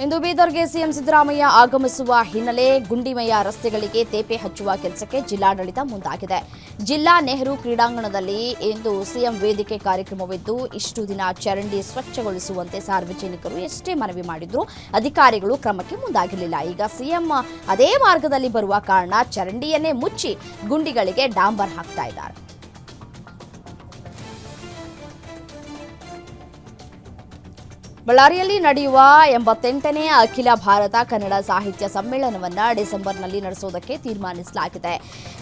ಇಂದು ಬೀದರ್ಗೆ ಸಿಎಂ ಸಿದ್ದರಾಮಯ್ಯ ಆಗಮಿಸುವ ಹಿನ್ನೆಲೆ ಗುಂಡಿಮಯ ರಸ್ತೆಗಳಿಗೆ ತೇಪೆ ಹಚ್ಚುವ ಕೆಲಸಕ್ಕೆ ಜಿಲ್ಲಾಡಳಿತ ಮುಂದಾಗಿದೆ. ಜಿಲ್ಲಾ ನೆಹರು ಕ್ರೀಡಾಂಗಣದಲ್ಲಿ ಇಂದು ಸಿಎಂ ವೇದಿಕೆ ಕಾರ್ಯಕ್ರಮವಿದ್ದು, ಇಷ್ಟು ದಿನ ಚರಂಡಿ ಸ್ವಚ್ಛಗೊಳಿಸುವಂತೆ ಸಾರ್ವಜನಿಕರು ಎಷ್ಟೇ ಮನವಿ ಮಾಡಿದ್ರು ಅಧಿಕಾರಿಗಳು ಕ್ರಮಕ್ಕೆ ಮುಂದಾಗಿರಲಿಲ್ಲ. ಈಗ ಸಿಎಂ ಅದೇ ಮಾರ್ಗದಲ್ಲಿ ಬರುವ ಕಾರಣ ಚರಂಡಿಯನ್ನೇ ಮುಚ್ಚಿ ಗುಂಡಿಗಳಿಗೆ ಡಾಂಬರ್ ಹಾಕ್ತಾ ಇದ್ದಾರೆ. ಬಳ್ಳಾರಿಯಲ್ಲಿ ನಡೆಯುವ 88ನೇ ಅಖಿಲ ಭಾರತ ಕನ್ನಡ ಸಾಹಿತ್ಯ ಸಮ್ಮೇಳನವನ್ನು ಡಿಸೆಂಬರ್ನಲ್ಲಿ ನಡೆಸುವುದಕ್ಕೆ ತೀರ್ಮಾನಿಸಲಾಗಿದೆ.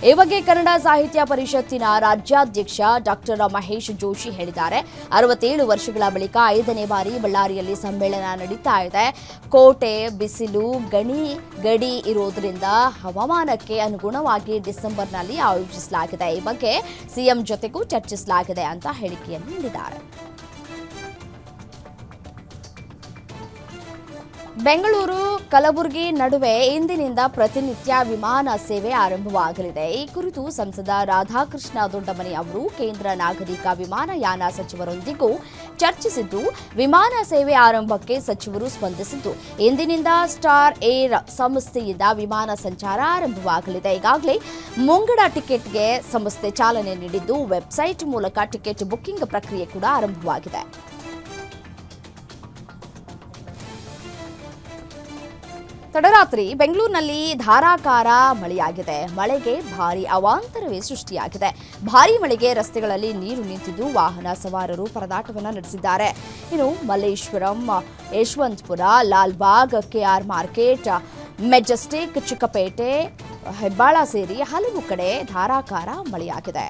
ಈ ಬಗ್ಗೆ ಕನ್ನಡ ಸಾಹಿತ್ಯ ಪರಿಷತ್ತಿನ ರಾಜ್ಯಾಧ್ಯಕ್ಷ ಡಾಕ್ಟರ್ ಮಹೇಶ್ ಜೋಶಿ ಹೇಳಿದ್ದಾರೆ. 67 ವರ್ಷಗಳ ಬಳಿಕ 5ನೇ ಬಾರಿ ಬಳ್ಳಾರಿಯಲ್ಲಿ ಸಮ್ಮೇಳನ ನಡೀತಾ ಇದೆ. ಕೋಟೆ, ಬಿಸಿಲು, ಗಡಿ ಇರೋದ್ರಿಂದ ಹವಾಮಾನಕ್ಕೆ ಅನುಗುಣವಾಗಿ ಡಿಸೆಂಬರ್ನಲ್ಲಿ ಆಯೋಜಿಸಲಾಗಿದೆ. ಈ ಬಗ್ಗೆ ಸಿಎಂ ಜೊತೆಗೂ ಚರ್ಚಿಸಲಾಗಿದೆ ಅಂತ ಹೇಳಿಕೆಯನ್ನು ನೀಡಿದ್ದಾರೆ. ಬೆಂಗಳೂರು ಕಲಬುರಗಿ ನಡುವೆ ಇಂದಿನಿಂದ ಪ್ರತಿನಿತ್ಯ ವಿಮಾನ ಸೇವೆ ಆರಂಭವಾಗಲಿದೆ. ಈ ಕುರಿತು ಸಂಸದ ರಾಧಾಕೃಷ್ಣ ದೊಡ್ಡಮನಿ ಅವರು ಕೇಂದ್ರ ನಾಗರಿಕ ವಿಮಾನಯಾನ ಸಚಿವರೊಂದಿಗೂ ಚರ್ಚಿಸಿದ್ದು, ವಿಮಾನ ಸೇವೆ ಆರಂಭಕ್ಕೆ ಸಚಿವರು ಸ್ಪಂದಿಸಿದ್ದು, ಇಂದಿನಿಂದ ಸ್ಟಾರ್ ಏರ್ ಸಂಸ್ಥೆಯಿಂದ ವಿಮಾನ ಸಂಚಾರ ಆರಂಭವಾಗಲಿದೆ. ಈಗಾಗಲೇ ಮುಂಗಡ ಟಿಕೆಟ್ಗೆ ಸಂಸ್ಥೆ ಚಾಲನೆ ನೀಡಿದ್ದು, ವೆಬ್ಸೈಟ್ ಮೂಲಕ ಟಿಕೆಟ್ ಬುಕ್ಕಿಂಗ್ ಪ್ರಕ್ರಿಯೆ ಕೂಡ ಆರಂಭವಾಗಿದೆ. ತಡರಾತ್ರಿ ಬೆಂಗಳೂರಿನಲ್ಲಿ ಧಾರಾಕಾರ ಮಳೆಯಾಗಿದೆ. ಮಳೆಗೆ ಭಾರೀ ಅವಾಂತರವೇ ಸೃಷ್ಟಿಯಾಗಿದೆ. ಭಾರೀ ಮಳೆಗೆ ರಸ್ತೆಗಳಲ್ಲಿ ನೀರು ನಿಂತಿದ್ದು, ವಾಹನ ಸವಾರರು ಪರದಾಟವನ್ನು ನಡೆಸಿದ್ದಾರೆ. ಇನ್ನು Malleshwaram, Yeshwanthpur, Lalbagh, KR market, Majestic, Chickpet, Hebbal ಸೇರಿ ಹಲವು ಕಡೆ ಧಾರಾಕಾರ ಮಳೆಯಾಗಿದೆ.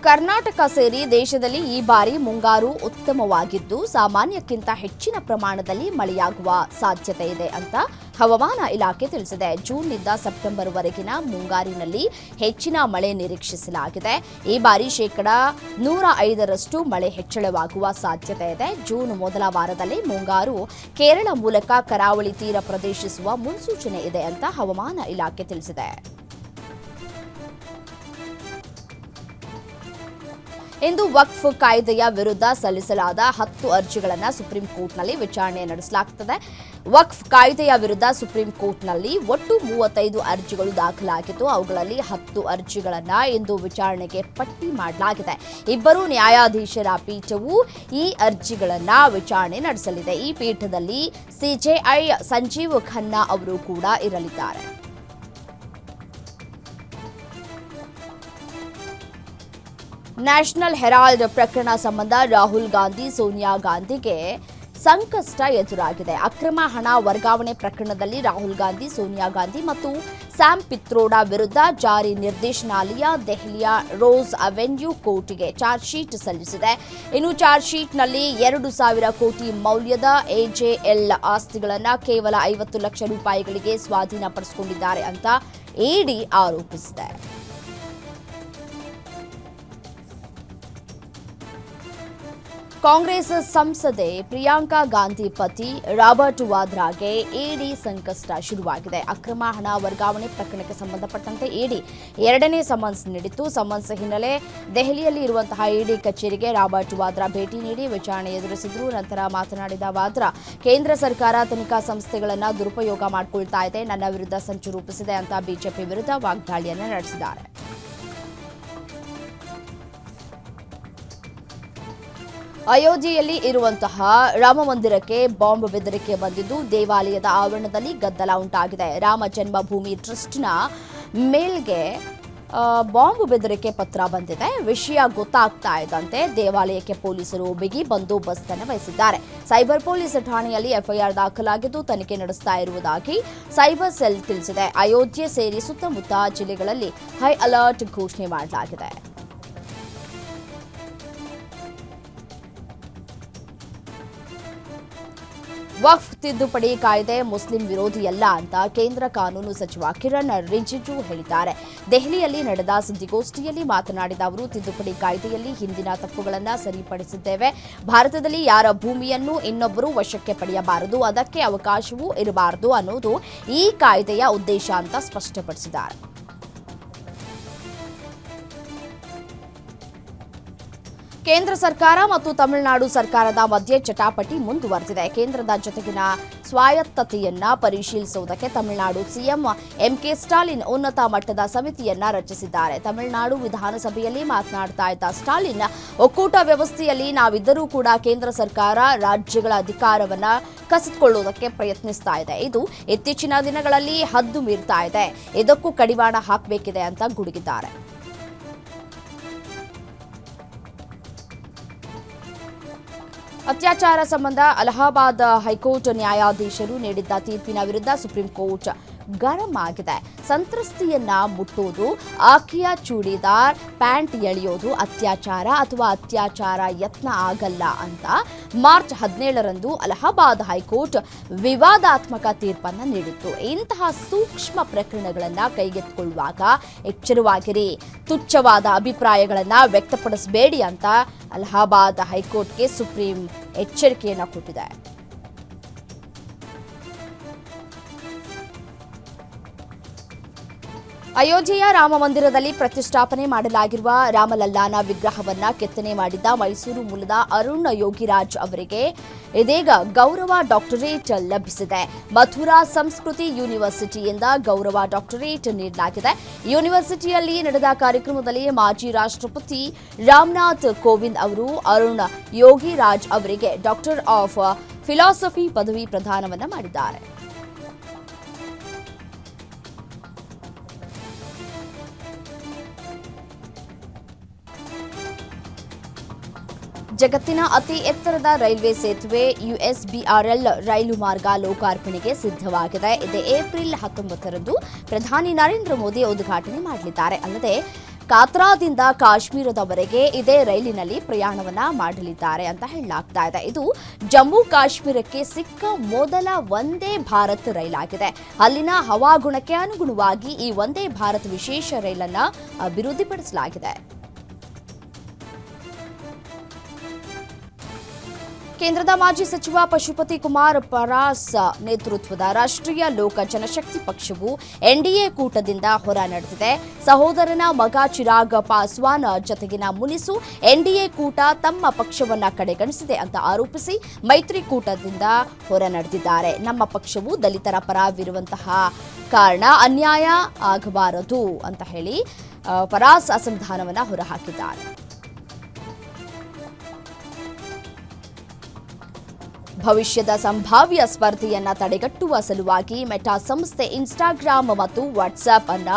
ಕರ್ನಾಟಕ ಸೇರಿ ದೇಶದಲ್ಲಿ ಈ ಬಾರಿ ಮುಂಗಾರು ಉತ್ತಮವಾಗಿದ್ದು, ಸಾಮಾನ್ಯಕ್ಕಿಂತ ಹೆಚ್ಚಿನ ಪ್ರಮಾಣದಲ್ಲಿ ಮಳೆಯಾಗುವ ಸಾಧ್ಯತೆ ಇದೆ ಅಂತ ಹವಾಮಾನ ಇಲಾಖೆ ತಿಳಿಸಿದೆ. ಜೂನ್ನಿಂದ ಸೆಪ್ಟೆಂಬರ್ವರೆಗಿನ ಮುಂಗಾರಿನಲ್ಲಿ ಹೆಚ್ಚಿನ ಮಳೆ ನಿರೀಕ್ಷಿಸಲಾಗಿದೆ. ಈ ಬಾರಿ 105% ಮಳೆ ಹೆಚ್ಚಳವಾಗುವ ಸಾಧ್ಯತೆ ಇದೆ. ಜೂನ್ ಮೊದಲ ವಾರದಲ್ಲಿ ಮುಂಗಾರು ಕೇರಳ ಮೂಲಕ ಕರಾವಳಿ ತೀರ ಪ್ರದೇಶಿಸುವ ಮುನ್ಸೂಚನೆ ಇದೆ ಅಂತ ಹವಾಮಾನ ಇಲಾಖೆ ತಿಳಿಸಿದೆ. ಇಂದು ವಕ್ಫ್ ಕಾಯ್ದೆಯ ವಿರುದ್ಧ ಸಲ್ಲಿಸಲಾದ 10 ಅರ್ಜಿಗಳನ್ನು ಸುಪ್ರೀಂ ಕೋರ್ಟ್ನಲ್ಲಿ ವಿಚಾರಣೆ ನಡೆಸಲಾಗುತ್ತದೆ. ವಕ್ಫ್ ಕಾಯ್ದೆಯ ವಿರುದ್ಧ ಸುಪ್ರೀಂ ಕೋರ್ಟ್ನಲ್ಲಿ ಒಟ್ಟು 35 ಅರ್ಜಿಗಳು ದಾಖಲಾಗಿದ್ದು, ಅವುಗಳಲ್ಲಿ 10 ಅರ್ಜಿಗಳನ್ನು ಇಂದು ವಿಚಾರಣೆಗೆ ಪಟ್ಟಿ ಮಾಡಲಾಗಿದೆ. 2 ನ್ಯಾಯಾಧೀಶರ ಪೀಠವು ಈ ಅರ್ಜಿಗಳನ್ನು ವಿಚಾರಣೆ ನಡೆಸಲಿದೆ. ಈ ಪೀಠದಲ್ಲಿ ಸಿಜೆಐ ಸಂಜೀವ್ ಖನ್ನಾ ಅವರು ಕೂಡ ಇರಲಿದ್ದಾರೆ. ನ್ಯಾಷನಲ್ ಹೆರಾಲ್ಡ್ ಪ್ರಕರಣ ಸಂಬಂಧ ರಾಹುಲ್ ಗಾಂಧಿ, ಸೋನಿಯಾ ಗಾಂಧಿಗೆ ಸಂಕಷ್ಟ ಎದುರಾಗಿದೆ. ಅಕ್ರಮ ಹಣ ವರ್ಗಾವಣೆ ಪ್ರಕರಣದಲ್ಲಿ ರಾಹುಲ್ ಗಾಂಧಿ, ಸೋನಿಯಾ ಗಾಂಧಿ ಮತ್ತು ಸ್ಯಾಮ್ ಪಿತ್ರೋಡಾ ವಿರುದ್ಧ ಜಾರಿ ನಿರ್ದೇಶನಾಲಯ ದೆಹಲಿಯ ರೋಸ್ ಅವೆನ್ಯೂ ಕೋರ್ಟ್ಗೆ ಚಾರ್ಜ್ ಶೀಟ್ ಸಲ್ಲಿಸಿದೆ. ಇನ್ನು ಚಾರ್ಜ್ ಶೀಟ್ನಲ್ಲಿ 2,000 ಕೋಟಿ ಮೌಲ್ಯದ ಎಜೆಎಲ್ ಆಸ್ತಿಗಳನ್ನು ಕೇವಲ 50 ಲಕ್ಷ ರೂಪಾಯಿಗಳಿಗೆ ಸ್ವಾಧೀನಪಡಿಸಿಕೊಂಡಿದ್ದಾರೆ ಅಂತ ಇಡಿ ಆರೋಪಿಸಿದೆ. ಕಾಂಗ್ರೆಸ್ ಸಂಸದೆ ಪ್ರಿಯಾಂಕಾ ಗಾಂಧಿ ಪತಿ ರಾಬರ್ಟ್ ವಾದ್ರಾಗೆ ಇಡಿ ಸಂಕಷ್ಟ ಶುರುವಾಗಿದೆ. ಅಕ್ರಮ ಹಣ ವರ್ಗಾವಣೆ ಪ್ರಕರಣಕ್ಕೆ ಸಂಬಂಧಪಟ್ಟಂತೆ ಇಡಿ 2ನೇ ಸಮನ್ಸ್ ನೀಡಿತ್ತು. ಸಮನ್ಸ್ ಹಿನ್ನೆಲೆ ದೆಹಲಿಯಲ್ಲಿ ಇರುವಂತಹ ಇಡಿ ಕಚೇರಿಗೆ ರಾಬರ್ಟ್ ವಾದ್ರಾ ಭೇಟಿ ನೀಡಿ ವಿಚಾರಣೆ ಎದುರಿಸಿದ್ರು. ನಂತರ ಮಾತನಾಡಿದ ವಾದ್ರಾ, ಕೇಂದ್ರ ಸರ್ಕಾರ ತನಿಖಾ ಸಂಸ್ಥೆಗಳನ್ನು ದುರುಪಯೋಗ ಮಾಡಿಕೊಳ್ತಾ ಇದೆ, ನನ್ನ ವಿರುದ್ಧ ಸಂಚು ರೂಪಿಸಿದೆ ಅಂತ ಬಿಜೆಪಿ ವಿರುದ್ಧ ವಾಗ್ದಾಳಿಯನ್ನು ನಡೆಸಿದ್ದಾರೆ. ಅಯೋಧ್ಯೆಯಲ್ಲಿ ಇರುವಂತಹ ರಾಮ ಮಂದಿರಕ್ಕೆ ಬಾಂಬ್ ಬೆದರಿಕೆ ಬಂದಿದ್ದು, ದೇವಾಲಯದ ಆವರಣದಲ್ಲಿ ಗದ್ದಲ ಉಂಟಾಗಿದೆ. ರಾಮ ಜನ್ಮಭೂಮಿ ಟ್ರಸ್ಟ್ನ ಮೇಲ್ಗೆ ಬಾಂಬ್ ಬೆದರಿಕೆ ಪತ್ರ ಬಂದಿದೆ. ವಿಷಯ ಗೊತ್ತಾಗ್ತಾ ಇದ್ದಂತೆ ದೇವಾಲಯಕ್ಕೆ ಪೊಲೀಸರು ಬಿಗಿ ಬಂದೋಬಸ್ತ್ ಅನ್ನು ವಹಿಸಿದ್ದಾರೆ. ಸೈಬರ್ ಪೊಲೀಸ್ ಠಾಣೆಯಲ್ಲಿ ಎಫ್ಐಆರ್ ದಾಖಲಾಗಿದ್ದು, ತನಿಖೆ ನಡೆಸ್ತಾ ಇರುವುದಾಗಿ ಸೈಬರ್ ಸೆಲ್ ತಿಳಿಸಿದೆ. ಅಯೋಧ್ಯೆ ಸೇರಿ ಸುತ್ತಮುತ್ತ ಜಿಲ್ಲೆಗಳಲ್ಲಿ ಹೈ ಅಲರ್ಟ್ ಘೋಷಣೆ ಮಾಡಲಾಗಿದೆ. ವಕ್ಫ್ ತಿದ್ದುಪಡಿ ಕಾಯ್ದೆ ಮುಸ್ಲಿಂ ವಿರೋಧಿಯಲ್ಲ ಅಂತ ಕೇಂದ್ರ ಕಾನೂನು ಸಚಿವ ಕಿರಣ್ ರಿಜಿಜು ಹೇಳಿದ್ದಾರೆ. ದೆಹಲಿಯಲ್ಲಿ ನಡೆದ ಸುದ್ದಿಗೋಷ್ಠಿಯಲ್ಲಿ ಮಾತನಾಡಿದ ಅವರು, ತಿದ್ದುಪಡಿ ಕಾಯ್ದೆಯಲ್ಲಿ ಹಿಂದಿನ ತಪ್ಪುಗಳನ್ನು ಸರಿಪಡಿಸಿದ್ದೇವೆ. ಭಾರತದಲ್ಲಿ ಯಾರ ಭೂಮಿಯನ್ನು ಇನ್ನೊಬ್ಬರು ವಶಕ್ಕೆ ಪಡೆಯಬಾರದು, ಅದಕ್ಕೆ ಅವಕಾಶವೂ ಇರಬಾರದು ಅನ್ನೋದು ಈ ಕಾಯ್ದೆಯ ಉದ್ದೇಶ ಅಂತ ಸ್ಪಷ್ಟಪಡಿಸಿದ್ದಾರೆ. ಕೇಂದ್ರ ಸರ್ಕಾರ ಮತ್ತು ತಮಿಳುನಾಡು ಸರ್ಕಾರದ ಮಧ್ಯೆ ಜಟಾಪಟಿ ಮುಂದುವರೆದಿದೆ. ಕೇಂದ್ರದ ಜೊತೆಗಿನ ಸ್ವಾಯತ್ತತೆಯನ್ನ ಪರಿಶೀಲಿಸುವುದಕ್ಕೆ ತಮಿಳುನಾಡು ಸಿಎಂ ಎಂಕೆ ಸ್ಟಾಲಿನ್ ಉನ್ನತ ಮಟ್ಟದ ಸಮಿತಿಯನ್ನ ರಚಿಸಿದ್ದಾರೆ. ತಮಿಳುನಾಡು ವಿಧಾನಸಭೆಯಲ್ಲಿ ಮಾತನಾಡ್ತಾ ಇದ್ದ ಸ್ಟಾಲಿನ್, ಒಕ್ಕೂಟ ವ್ಯವಸ್ಥೆಯಲ್ಲಿ ನಾವಿದ್ದರೂ ಕೂಡ ಕೇಂದ್ರ ಸರ್ಕಾರ ರಾಜ್ಯಗಳ ಅಧಿಕಾರವನ್ನ ಕಸಿದುಕೊಳ್ಳುವುದಕ್ಕೆ ಪ್ರಯತ್ನಿಸ್ತಾ ಇದೆ. ಇದು ಇತ್ತೀಚಿನ ದಿನಗಳಲ್ಲಿ ಹದ್ದು ಮೀರ್ತಾ ಇದೆ. ಇದಕ್ಕೂ ಕಡಿವಾಣ ಹಾಕಬೇಕಿದೆ ಅಂತ ಗುಡುಗಿದ್ದಾರೆ. ಅತ್ಯಾಚಾರ ಸಂಬಂಧ ಅಲಹಾಬಾದ್ ಹೈಕೋರ್ಟ್ ನ್ಯಾಯಾಧೀಶರು ನೀಡಿದ್ದ ತೀರ್ಪಿನ ವಿರುದ್ಧ ಸುಪ್ರೀಂ ಕೋರ್ಟ್ ಗರಂ ಆಗಿದೆ. ಸಂತ್ರಸ್ತೆಯನ್ನ ಮುಟ್ಟೋದು, ಆಕೆಯ ಚೂಡಿದಾರ್ ಪ್ಯಾಂಟ್ ಎಳೆಯೋದು ಅತ್ಯಾಚಾರ ಅಥವಾ ಅತ್ಯಾಚಾರ ಯತ್ನ ಆಗಲ್ಲ ಅಂತ ಮಾರ್ಚ್ 17ರಂದು ಅಲಹಾಬಾದ್ ಹೈಕೋರ್ಟ್ ವಿವಾದಾತ್ಮಕ ತೀರ್ಪನ್ನು ನೀಡಿತ್ತು. ಇಂತಹ ಸೂಕ್ಷ್ಮ ಪ್ರಕರಣಗಳನ್ನು ಕೈಗೆತ್ತಿಕೊಳ್ಳುವಾಗ ಎಚ್ಚರವಾಗಿರಿ, ತುಚ್ಛವಾದ ಅಭಿಪ್ರಾಯಗಳನ್ನು ವ್ಯಕ್ತಪಡಿಸಬೇಡಿ ಅಂತ ಅಲಹಾಬಾದ್ ಹೈಕೋರ್ಟ್ಗೆ ಸುಪ್ರೀಂ ಎಚ್ಚರಿಕೆಯನ್ನು ಕೊಟ್ಟಿದೆ. ಅಯೋಧ್ಯೆಯ ರಾಮ ಮಂದಿರದಲ್ಲಿ ಪ್ರತಿಷ್ಠಾಪನೆ ಮಾಡಲಾಗಿರುವ ರಾಮಲಲ್ಲಾನ ವಿಗ್ರಹವನ್ನ ಕೆತ್ತನೆ ಮಾಡಿದ್ದ ಮೈಸೂರು ಮೂಲದ ಅರುಣ್ ಯೋಗಿರಾಜ್ ಅವರಿಗೆ ಇದೀಗ ಗೌರವ ಡಾಕ್ಟರೇಟ್ ಲಭಿಸಿದೆ. ಮಥುರಾ ಸಂಸ್ಕೃತಿ ಯೂನಿವರ್ಸಿಟಿಯಿಂದ ಗೌರವ ಡಾಕ್ಟರೇಟ್ ನೀಡಲಾಗಿದೆ. ಯೂನಿವರ್ಸಿಟಿಯಲ್ಲಿ ನಡೆದ ಕಾರ್ಯಕ್ರಮದಲ್ಲಿ ಮಾಜಿ ರಾಷ್ಟ್ರಪತಿ ರಾಮನಾಥ್ ಕೋವಿಂದ್ ಅವರು ಅರುಣ್ ಯೋಗಿರಾಜ್ ಅವರಿಗೆ ಡಾಕ್ಟರ್ ಆಫ್ ಫಿಲಾಸಫಿ ಪದವಿ ಪ್ರದಾನವನ್ನ ಮಾಡಿದ್ದಾರೆ. ಜಗತ್ತಿನ ಅತಿ ಎತ್ತರದ ರೈಲ್ವೆ ಸೇತುವೆ ಯುಎಸ್ಬಿಆರ್ಎಲ್ ರೈಲು ಮಾರ್ಗ ಲೋಕಾರ್ಪಣೆಗೆ ಸಿದ್ಧವಾಗಿದೆ. ಇದೇ ಏಪ್ರಿಲ್ 19ರಂದು ಪ್ರಧಾನಿ ನರೇಂದ್ರ ಮೋದಿ ಉದ್ಘಾಟನೆ ಮಾಡಲಿದ್ದಾರೆ. ಅಲ್ಲದೆ ಕಾತ್ರಾದಿಂದ ಕಾಶ್ಮೀರದವರೆಗೆ ಇದೇ ರೈಲಿನಲ್ಲಿ ಪ್ರಯಾಣವನ್ನ ಮಾಡಲಿದ್ದಾರೆ ಅಂತ ಹೇಳಲಾಗ್ತಾ ಇದೆ. ಇದು ಜಮ್ಮು ಕಾಶ್ಮೀರಕ್ಕೆ ಸಿಕ್ಕ ಮೊದಲ ವಂದೇ ಭಾರತ್ ರೈಲಾಗಿದೆ. ಅಲ್ಲಿನ ಹವಾಗುಣಕ್ಕೆ ಅನುಗುಣವಾಗಿ ಈ ವಂದೇ ಭಾರತ್ ವಿಶೇಷ ರೈಲನ್ನು ಅಭಿವೃದ್ಧಿಪಡಿಸಲಾಗಿದೆ. ಕೇಂದ್ರದ ಮಾಜಿ ಸಚಿವ ಪಶುಪತಿ ಕುಮಾರ್ ಪರಾಸ್ ನೇತೃತ್ವದ ರಾಷ್ಟ್ರೀಯ ಲೋಕ ಜನಶಕ್ತಿ ಪಕ್ಷವು ಎನ್ಡಿಎ ಕೂಟದಿಂದ ಹೊರ ನಡೆದಿದೆ. ಸಹೋದರನ ಮಗ ಚಿರಾಗ್ ಪಾಸ್ವಾನ್ ಜತೆಗಿನ ಮುನಿಸು ಎನ್ಡಿಎ ಕೂಟ ತಮ್ಮ ಪಕ್ಷವನ್ನ ಕಡೆಗಣಿಸಿದೆ ಅಂತ ಆರೋಪಿಸಿ ಮೈತ್ರಿಕೂಟದಿಂದ ಹೊರ ನಡೆದಿದ್ದಾರೆ. ನಮ್ಮ ಪಕ್ಷವು ದಲಿತರ ಪರವಿರುವಂತಹ ಕಾರಣ ಅನ್ಯಾಯ ಆಗಬಾರದು ಅಂತ ಹೇಳಿ ಪರಾಸ್ ಅಸಮಾಧಾನವನ್ನ ಹೊರಹಾಕಿದ್ದಾರೆ. ಭವಿಷ್ಯದ ಸಂಭಾವ್ಯ ಸ್ಪರ್ಧೆಯನ್ನ ತಡೆಗಟ್ಟುವ ಸಲುವಾಗಿ ಮೆಟಾ ಸಂಸ್ಥೆ ಇನ್ಸ್ಟಾಗ್ರಾಮ್ ಮತ್ತು ವಾಟ್ಸ್ಆಪ್ ಅನ್ನ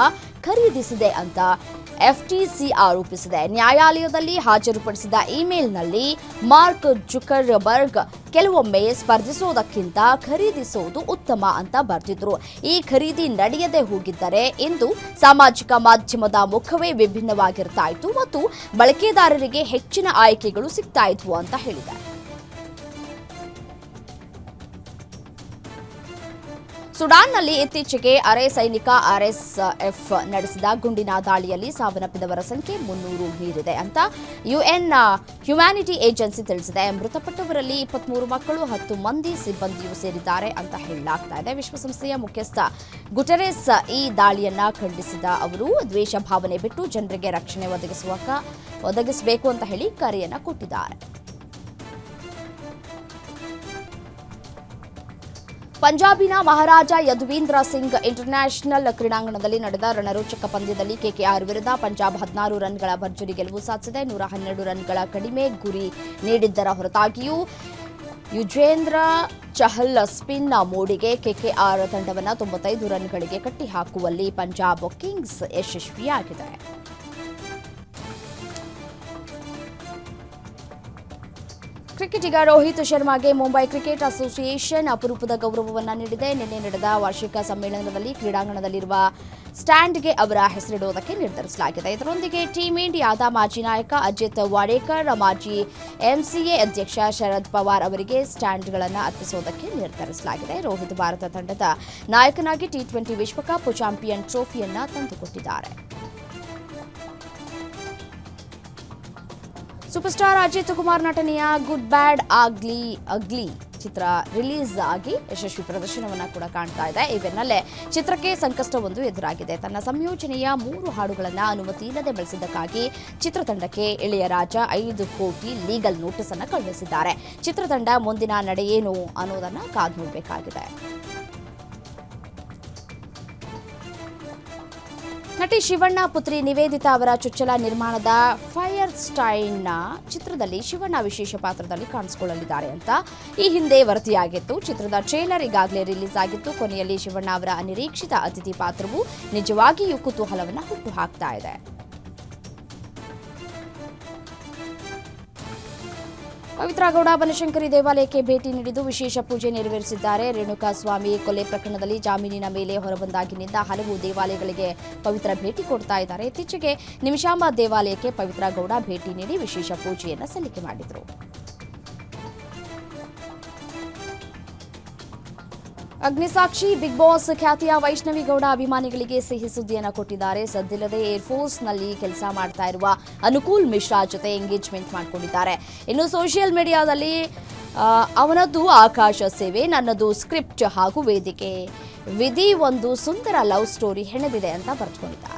ಖರೀದಿಸಿದೆ ಅಂತ ಎಫ್ಟಿಸಿ ಆರೋಪಿಸಿದೆ. ನ್ಯಾಯಾಲಯದಲ್ಲಿ ಹಾಜರುಪಡಿಸಿದ ಇಮೇಲ್ನಲ್ಲಿ ಮಾರ್ಕ್ ಜುಕರ್ಬರ್ಗ್ ಕೆಲವೊಮ್ಮೆ ಸ್ಪರ್ಧಿಸೋದಕ್ಕಿಂತ ಖರೀದಿಸೋದು ಉತ್ತಮ ಅಂತ ಬರೆದಿದ್ರು. ಈ ಖರೀದಿ ನಡೆಯದೆ ಹೋಗಿದ್ದರೆ ಇಂದು ಸಾಮಾಜಿಕ ಮಾಧ್ಯಮದ ಮುಖವೇ ವಿಭಿನ್ನವಾಗಿರ್ತಾ ಇತ್ತು ಮತ್ತು ಬಳಕೆದಾರರಿಗೆ ಹೆಚ್ಚಿನ ಆಯ್ಕೆಗಳು ಸಿಗ್ತಾ ಇದ್ವು ಅಂತ ಹೇಳಿದ್ದಾರೆ. ಸುಡಾನ್ನಲ್ಲಿ ಇತ್ತೀಚೆಗೆ ಅರೆ ಸೈನಿಕ ಆರ್ಎಸ್ಎಫ್ ನಡೆಸಿದ ಗುಂಡಿನ ದಾಳಿಯಲ್ಲಿ ಸಾವನ್ನಪ್ಪಿದವರ ಸಂಖ್ಯೆ 300 ಮೀರಿದೆ ಅಂತ ಯುಎನ್ ಹ್ಯುಮ್ಯಾನಿಟಿ ಏಜೆನ್ಸಿ ತಿಳಿಸಿದೆ. ಮೃತಪಟ್ಟವರಲ್ಲಿ 23 ಮಕ್ಕಳು, 10 ಮಂದಿ ಸಿಬ್ಬಂದಿಯೂ ಸೇರಿದ್ದಾರೆ ಅಂತ ಹೇಳಲಾಗ್ತಾ ಇದೆ. ವಿಶ್ವಸಂಸ್ಥೆಯ ಮುಖ್ಯಸ್ಥ ಗುಟೆರೆಸ್ ಈ ದಾಳಿಯನ್ನ ಖಂಡಿಸಿದ ಅವರು ದ್ವೇಷ ಭಾವನೆ ಬಿಟ್ಟು ಜನರಿಗೆ ರಕ್ಷಣೆ ಒದಗಿಸಬೇಕು ಅಂತ ಹೇಳಿ ಕರೆಯನ್ನ ಕೊಟ್ಟಿದ್ದಾರೆ. ಪಂಜಾಬಿನ ಮಹಾರಾಜ ಯದುವೀಂದ್ರ ಸಿಂಗ್ ಇಂಟರ್ನ್ಯಾಷನಲ್ ಕ್ರೀಡಾಂಗಣದಲ್ಲಿ ನಡೆದ ರಣರೋಚಕ ಪಂದ್ಯದಲ್ಲಿ ಕೆಕೆಆರ್ ವಿರುದ್ಧ ಪಂಜಾಬ್ 16 ರನ್ಗಳ ಭರ್ಜರಿ ಗೆಲುವು ಸಾಧಿಸಿದೆ. 112 ರನ್ಗಳ ಕಡಿಮೆ ಗುರಿ ನೀಡಿದ್ದರ ಹೊರತಾಗಿಯೂ ಯುಜ್ವೇಂದ್ರ ಚಹಲ್ ಸ್ಪಿನ್ ಮೋಡಿಗೆ ಕೆಕೆಆರ್ ತಂಡವನ್ನು 95 ರನ್ಗಳಿಗೆ ಕಟ್ಟಿಹಾಕುವಲ್ಲಿ ಪಂಜಾಬ್ ಕಿಂಗ್ಸ್ ಯಶಸ್ವಿಯಾಗಿದೆ. ಕ್ರಿಕೆಟಿಗ ರೋಹಿತ್ ಶರ್ಮಾಗೆ ಮುಂಬೈ ಕ್ರಿಕೆಟ್ ಅಸೋಸಿಯೇಷನ್ ಅಪರೂಪದ ಗೌರವವನ್ನು ನೀಡಿದೆ. ನಿನ್ನೆ ನಡೆದ ವಾರ್ಷಿಕ ಸಮ್ಮೇಳನದಲ್ಲಿ ಕ್ರೀಡಾಂಗಣದಲ್ಲಿರುವ ಸ್ಟ್ಯಾಂಡ್ಗೆ ಅವರ ಹೆಸರಿಡುವುದಕ್ಕೆ ನಿರ್ಧರಿಸಲಾಗಿದೆ. ಇದರೊಂದಿಗೆ ಟೀಂ ಇಂಡಿಯಾದ ಮಾಜಿ ನಾಯಕ ಅಜಿತ್ ವಾಡೇಕರ್, ಮಾಜಿ ಎಂಸಿಎ ಅಧ್ಯಕ್ಷ ಶರದ್ ಪವಾರ್ ಅವರಿಗೆ ಸ್ಟ್ಯಾಂಡ್ಗಳನ್ನು ಅರ್ಪಿಸುವುದಕ್ಕೆ ನಿರ್ಧರಿಸಲಾಗಿದೆ. ರೋಹಿತ್ ಭಾರತ ತಂಡದ ನಾಯಕನಾಗಿ ಟಿ20 ವಿಶ್ವಕಪ್ ಚಾಂಪಿಯನ್ ಟ್ರೋಫಿಯನ್ನು ತಂದುಕೊಟ್ಟಿದ್ದಾರೆ. ಸೂಪರ್ ಸ್ಟಾರ್ ಅಜಿತ್ ಕುಮಾರ್ ನಟನೆಯ ಗುಡ್ ಬ್ಯಾಡ್ ಅಗ್ಲಿ ಚಿತ್ರ ರಿಲೀಸ್ ಆಗಿ ಯಶಸ್ವಿ ಪ್ರದರ್ಶನವನ್ನು ಕೂಡ ಕಾಣ್ತಾ ಇದೆ. ಈ ಬೆನ್ನಲ್ಲೇ ಚಿತ್ರಕ್ಕೆ ಸಂಕಷ್ಟವೊಂದು ಎದುರಾಗಿದೆ. ತನ್ನ ಸಂಯೋಜನೆಯ 3 ಹಾಡುಗಳನ್ನು ಅನುಮತಿ ಇಲ್ಲದೆ ಬಳಸಿದ್ದಕ್ಕಾಗಿ ಚಿತ್ರತಂಡಕ್ಕೆ ಇಳೆಯರಾಜ 5 ಕೋಟಿ ಲೀಗಲ್ ನೋಟಿಸ್ ಅನ್ನು ಕಳುಹಿಸಿದ್ದಾರೆ. ಚಿತ್ರತಂಡ ಮುಂದಿನ ನಡೆಯೇನು ಅನ್ನೋದನ್ನ ಕಾದು ನೋಡಬೇಕಾಗಿದೆ. ನಟಿ ಶಿವಣ್ಣ ಪುತ್ರಿ ನಿವೇದಿತಾ ಅವರ ಚೊಚ್ಚಲ ನಿರ್ಮಾಣದ ಫೈರ್ ಸ್ಟೈನ್ನ ಚಿತ್ರದಲ್ಲಿ ಶಿವಣ್ಣ ವಿಶೇಷ ಪಾತ್ರದಲ್ಲಿ ಕಾಣಿಸಿಕೊಳ್ಳಲಿದ್ದಾರೆ ಅಂತ ಈ ಹಿಂದೆ ವರದಿಯಾಗಿತ್ತು. ಚಿತ್ರದ ಟ್ರೇಲರ್ ಈಗಾಗಲೇ ರಿಲೀಸ್ ಆಗಿತ್ತು. ಕೊನೆಯಲ್ಲಿ ಶಿವಣ್ಣ ಅವರ ಅನಿರೀಕ್ಷಿತ ಅತಿಥಿ ಪಾತ್ರವು ನಿಜವಾಗಿಯೂ ಕುತೂಹಲವನ್ನು ಹುಟ್ಟುಹಾಕ್ತಾ ಇದೆ. ಪವಿತ್ರ ಗೌಡ ಬನಶಂಕರಿ ದೇವಾಲಯಕ್ಕೆ ಭೇಟಿ ನೀಡಿದ್ದು ವಿಶೇಷ ಪೂಜೆ ನೆರವೇರಿಸಿದ್ದಾರೆ. ರೇಣುಕಾಸ್ವಾಮಿ ಕೊಲೆ ಪ್ರಕರಣದಲ್ಲಿ ಜಾಮೀನಿನ ಮೇಲೆ ಹೊರಬಂದಾಗಿನಿಂದ ಹಲವು ದೇವಾಲಯಗಳಿಗೆ ಪವಿತ್ರ ಭೇಟಿ ಕೊಡ್ತಾ ಇದ್ದಾರೆ. ಇತ್ತೀಚೆಗೆ ನಿಮಿಷಾಂಬ ದೇವಾಲಯಕ್ಕೆ ಪವಿತ್ರ ಗೌಡ ಭೇಟಿ ನೀಡಿ ವಿಶೇಷ ಪೂಜೆಯನ್ನು ಸಲ್ಲಿಕೆ ಮಾಡಿದರು. ಅಗ್ನಿಸಾಕ್ಷಿ ಬಿಗ್ ಬಾಸ್ ಖ್ಯಾತಿಯ ವೈಷ್ಣವಿ ಗೌಡ ಅಭಿಮಾನಿಗಳಿಗೆ ಸಿಹಿ ಸುದ್ದಿಯನ್ನು ಕೊಟ್ಟಿದ್ದಾರೆ. ಸದ್ದಿಲ್ಲದೆ ಏರ್ಫೋರ್ಸ್ನಲ್ಲಿ ಕೆಲಸ ಮಾಡ್ತಾ ಇರುವ ಅನುಕೂಲ್ ಮಿಶ್ರಾ ಜೊತೆ ಎಂಗೇಜ್ಮೆಂಟ್ ಮಾಡಿಕೊಂಡಿದ್ದಾರೆ. ಇನ್ನು ಸೋಷಿಯಲ್ ಮೀಡಿಯಾದಲ್ಲಿ ಅವನದ್ದು ಆಕಾಶ ಸೇವೆ, ನನ್ನದು ಸ್ಕ್ರಿಪ್ಟ್ ಹಾಗೂ ವೇದಿಕೆ, ವಿಧಿ ಒಂದು ಸುಂದರ ಲವ್ ಸ್ಟೋರಿ ಹೆಣೆದಿದೆ ಅಂತ ಬರೆದುಕೊಂಡಿದ್ದಾರೆ.